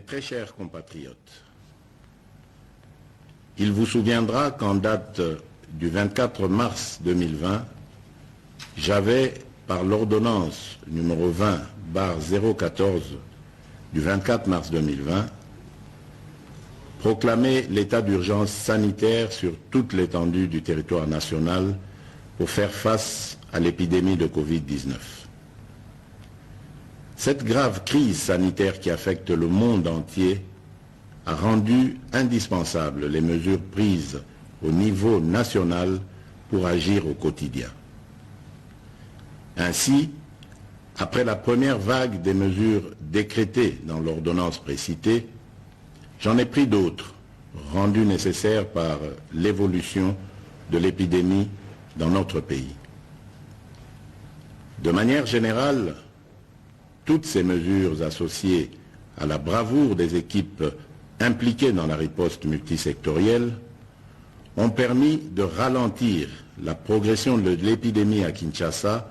très chers compatriotes, il vous souviendra qu'en date du 24 mars 2020, j'avais, par l'ordonnance numéro 20/014 du 24 mars 2020, proclamé l'état d'urgence sanitaire sur toute l'étendue du territoire national pour faire face à l'épidémie de Covid-19. Cette grave crise sanitaire qui affecte le monde entier a rendu indispensables les mesures prises au niveau national pour agir au quotidien. Ainsi, après la première vague des mesures décrétées dans l'ordonnance précitée, j'en ai pris d'autres, rendues nécessaires par l'évolution de l'épidémie dans notre pays. De manière générale, toutes ces mesures associées à la bravoure des équipes impliquées dans la riposte multisectorielle ont permis de ralentir la progression de l'épidémie à Kinshasa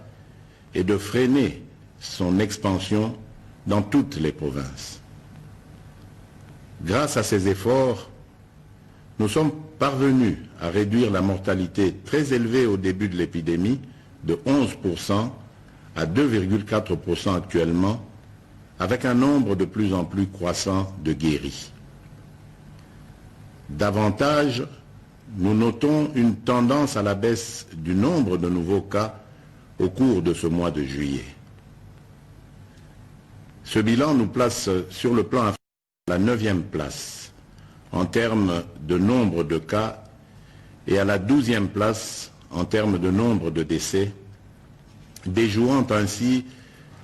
et de freiner son expansion dans toutes les provinces. Grâce à ces efforts, nous sommes parvenus à réduire la mortalité très élevée au début de l'épidémie de 11% à 2,4% actuellement, avec un nombre de plus en plus croissant de guéris. Davantage, nous notons une tendance à la baisse du nombre de nouveaux cas au cours de ce mois de juillet. Ce bilan nous place sur le plan à la 9e place en termes de nombre de cas et à la 12e place en termes de nombre de décès, déjouant ainsi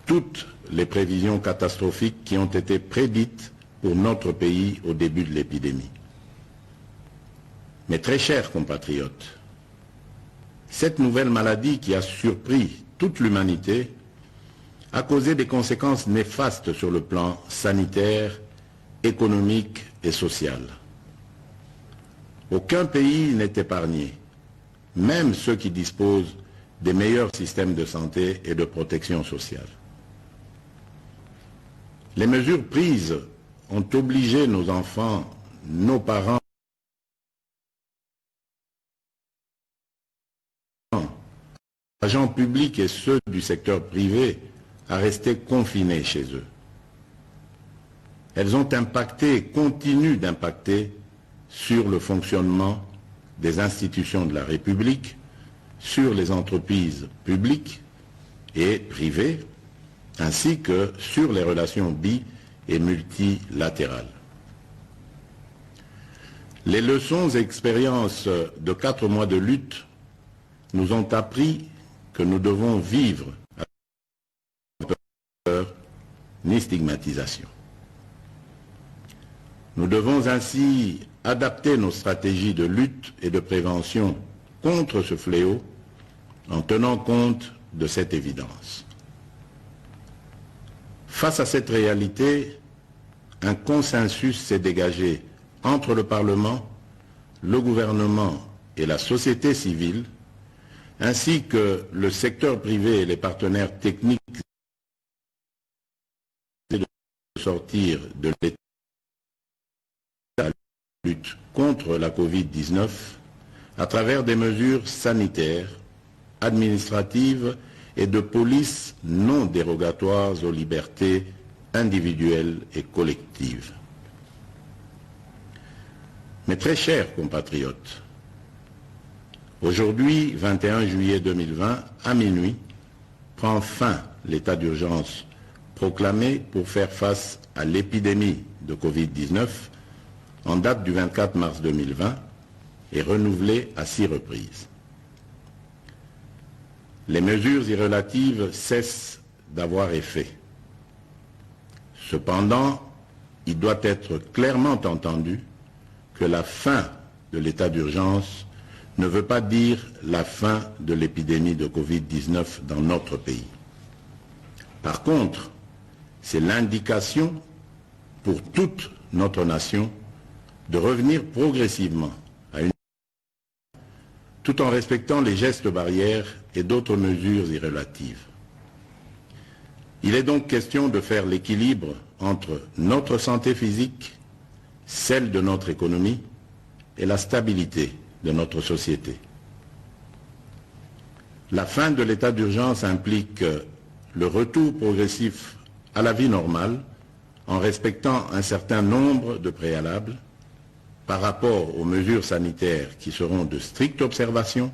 toutes les prévisions catastrophiques qui ont été prédites pour notre pays au début de l'épidémie. Mes très chers compatriotes, cette nouvelle maladie qui a surpris toute l'humanité a causé des conséquences néfastes sur le plan sanitaire, économique et social. Aucun pays n'est épargné, même ceux qui disposent des meilleurs systèmes de santé et de protection sociale. Les mesures prises ont obligé nos enfants, nos parents, agents publics et ceux du secteur privé à rester confinés chez eux. Elles ont impacté et continuent d'impacter sur le fonctionnement des institutions de la République, sur les entreprises publiques et privées, ainsi que sur les relations bi- et multilatérales. Les leçons et expériences de 4 mois de lutte nous ont appris que nous devons vivre avec peur ni stigmatisation. Nous devons ainsi adapter nos stratégies de lutte et de prévention contre ce fléau en tenant compte de cette évidence. Face à cette réalité, un consensus s'est dégagé entre le Parlement, le gouvernement et la société civile, ainsi que le secteur privé et les partenaires techniques de sortir de l'état de lutte contre la Covid-19 à travers des mesures sanitaires, administratives et de police non dérogatoires aux libertés individuelles et collectives. Mes très chers compatriotes, aujourd'hui, 21 juillet 2020, à minuit, prend fin l'état d'urgence proclamé pour faire face à l'épidémie de Covid-19 en date du 24 mars 2020 et renouvelé à 6 reprises. Les mesures y relatives cessent d'avoir effet. Cependant, il doit être clairement entendu que la fin de l'état d'urgence ne veut pas dire la fin de l'épidémie de Covid-19 dans notre pays. Par contre, c'est l'indication pour toute notre nation de revenir progressivement à une tout en respectant les gestes barrières et d'autres mesures y relatives. Il est donc question de faire l'équilibre entre notre santé physique, celle de notre économie et la stabilité de notre société. La fin de l'état d'urgence implique le retour progressif à la vie normale en respectant un certain nombre de préalables par rapport aux mesures sanitaires qui seront de stricte observation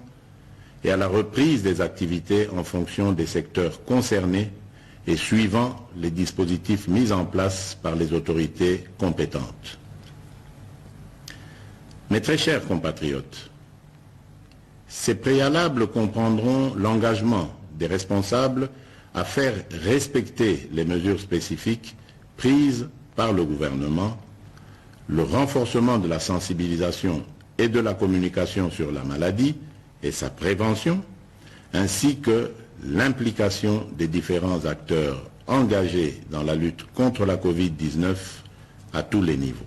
et à la reprise des activités en fonction des secteurs concernés et suivant les dispositifs mis en place par les autorités compétentes. Mes très chers compatriotes, ces préalables comprendront l'engagement des responsables à faire respecter les mesures spécifiques prises par le gouvernement, le renforcement de la sensibilisation et de la communication sur la maladie et sa prévention, ainsi que l'implication des différents acteurs engagés dans la lutte contre la Covid-19 à tous les niveaux.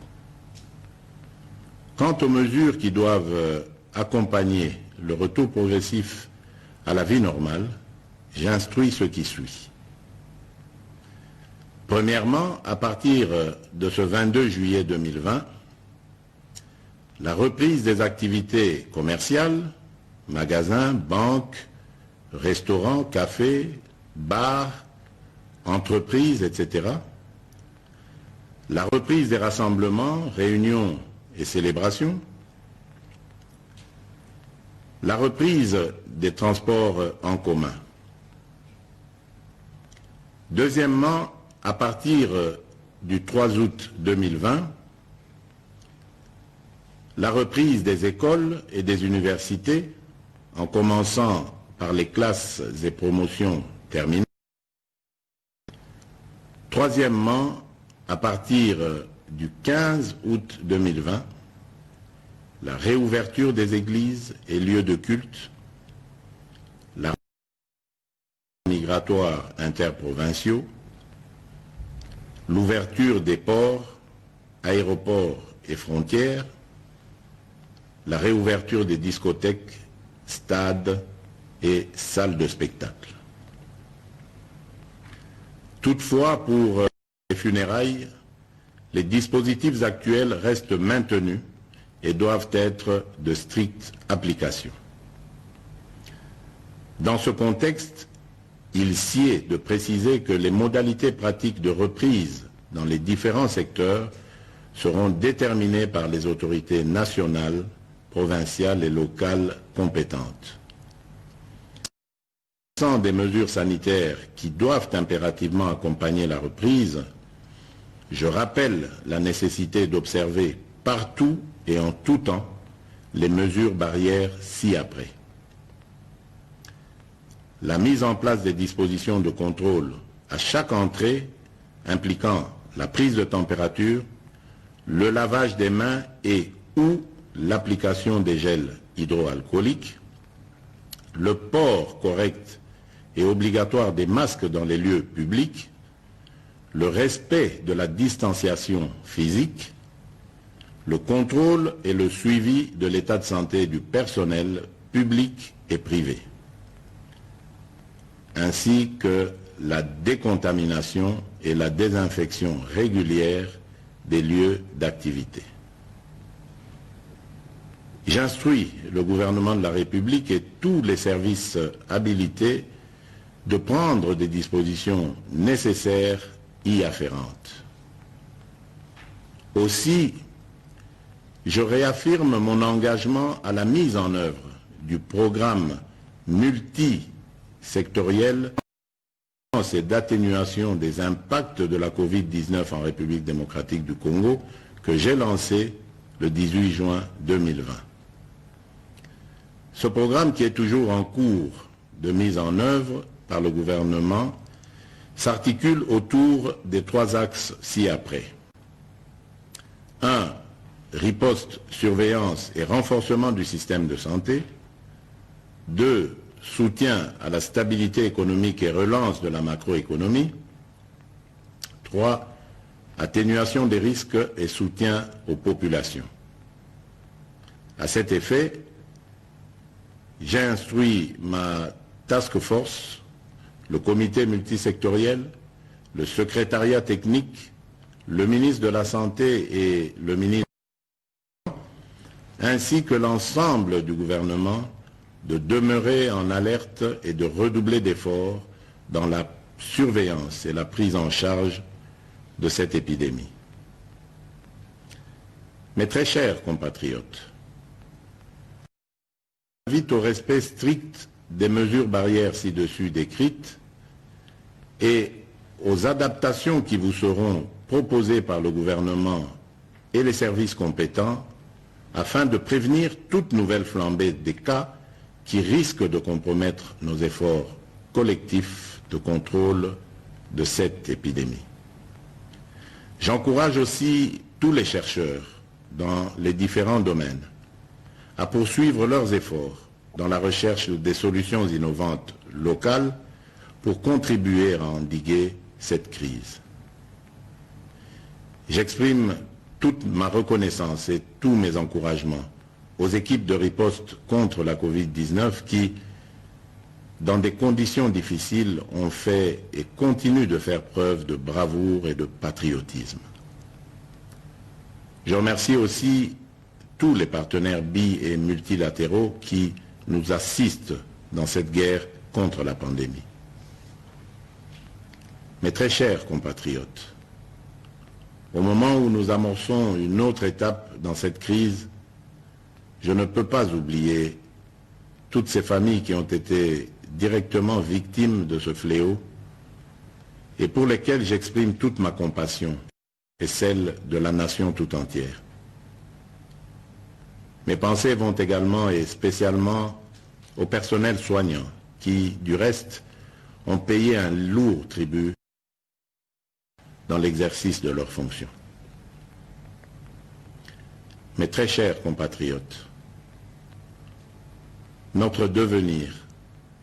Quant aux mesures qui doivent accompagner le retour progressif à la vie normale, j'instruis ce qui suit. Premièrement, à partir de ce 22 juillet 2020, la reprise des activités commerciales, magasins, banques, restaurants, cafés, bars, entreprises, etc., la reprise des rassemblements, réunions et célébrations, la reprise des transports en commun. Deuxièmement, à partir du 3 août 2020, la reprise des écoles et des universités, en commençant par les classes et promotions terminales. Troisièmement, à partir du 15 août 2020, la réouverture des églises et lieux de culte, la migratoire interprovinciaux, l'ouverture des ports, aéroports et frontières, la réouverture des discothèques, stades et salles de spectacle. Toutefois, pour les funérailles, les dispositifs actuels restent maintenus et doivent être de stricte application. Dans ce contexte, il sied de préciser que les modalités pratiques de reprise dans les différents secteurs seront déterminées par les autorités nationales, provinciales et locales compétentes. Sans des mesures sanitaires qui doivent impérativement accompagner la reprise, je rappelle la nécessité d'observer partout et en tout temps les mesures barrières ci-après. La mise en place des dispositions de contrôle à chaque entrée impliquant la prise de température, le lavage des mains et ou l'application des gels hydroalcooliques, le port correct et obligatoire des masques dans les lieux publics, le respect de la distanciation physique, le contrôle et le suivi de l'état de santé du personnel public et privé, ainsi que la décontamination et la désinfection régulière des lieux d'activité. J'instruis le gouvernement de la République et tous les services habilités de prendre des dispositions nécessaires y afférentes. Aussi, je réaffirme mon engagement à la mise en œuvre du programme multisectoriel et d'atténuation des impacts de la Covid-19 en République démocratique du Congo que j'ai lancé le 18 juin 2020. Ce programme, qui est toujours en cours de mise en œuvre par le gouvernement, s'articule autour des 3 axes ci-après. 1. Riposte, surveillance et renforcement du système de santé. 2. Soutien à la stabilité économique et relance de la macroéconomie. 3. Atténuation des risques et soutien aux populations. À cet effet, j'ai instruit ma task force, le comité multisectoriel le secrétariat technique, le ministre de la Santé et le ministre ainsi que l'ensemble du gouvernement de demeurer en alerte et de redoubler d'efforts dans la surveillance et la prise en charge de cette épidémie. Mes très chers compatriotes, j'invite au respect strict des mesures barrières ci-dessus décrites et aux adaptations qui vous seront proposées par le gouvernement et les services compétents afin de prévenir toute nouvelle flambée des cas qui risquent de compromettre nos efforts collectifs de contrôle de cette épidémie. J'encourage aussi tous les chercheurs dans les différents domaines à poursuivre leurs efforts dans la recherche des solutions innovantes locales pour contribuer à endiguer cette crise. J'exprime toute ma reconnaissance et tous mes encouragements aux équipes de riposte contre la Covid-19 qui, dans des conditions difficiles, ont fait et continuent de faire preuve de bravoure et de patriotisme. Je remercie aussi tous les partenaires bi- et multilatéraux qui nous assistent dans cette guerre contre la pandémie. Mes très chers compatriotes, au moment où nous amorçons une autre étape dans cette crise, je ne peux pas oublier toutes ces familles qui ont été directement victimes de ce fléau et pour lesquelles j'exprime toute ma compassion et celle de la nation tout entière. Mes pensées vont également et spécialement au personnel soignant qui, du reste, ont payé un lourd tribut dans l'exercice de leurs fonctions. Mes très chers compatriotes, notre devenir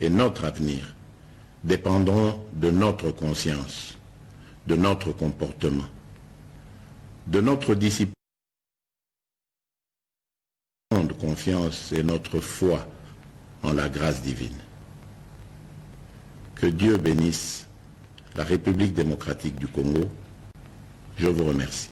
et notre avenir dépendront de notre conscience, de notre comportement, de notre discipline, de confiance et notre foi en la grâce divine. Que Dieu bénisse la République démocratique du Congo. Je vous remercie.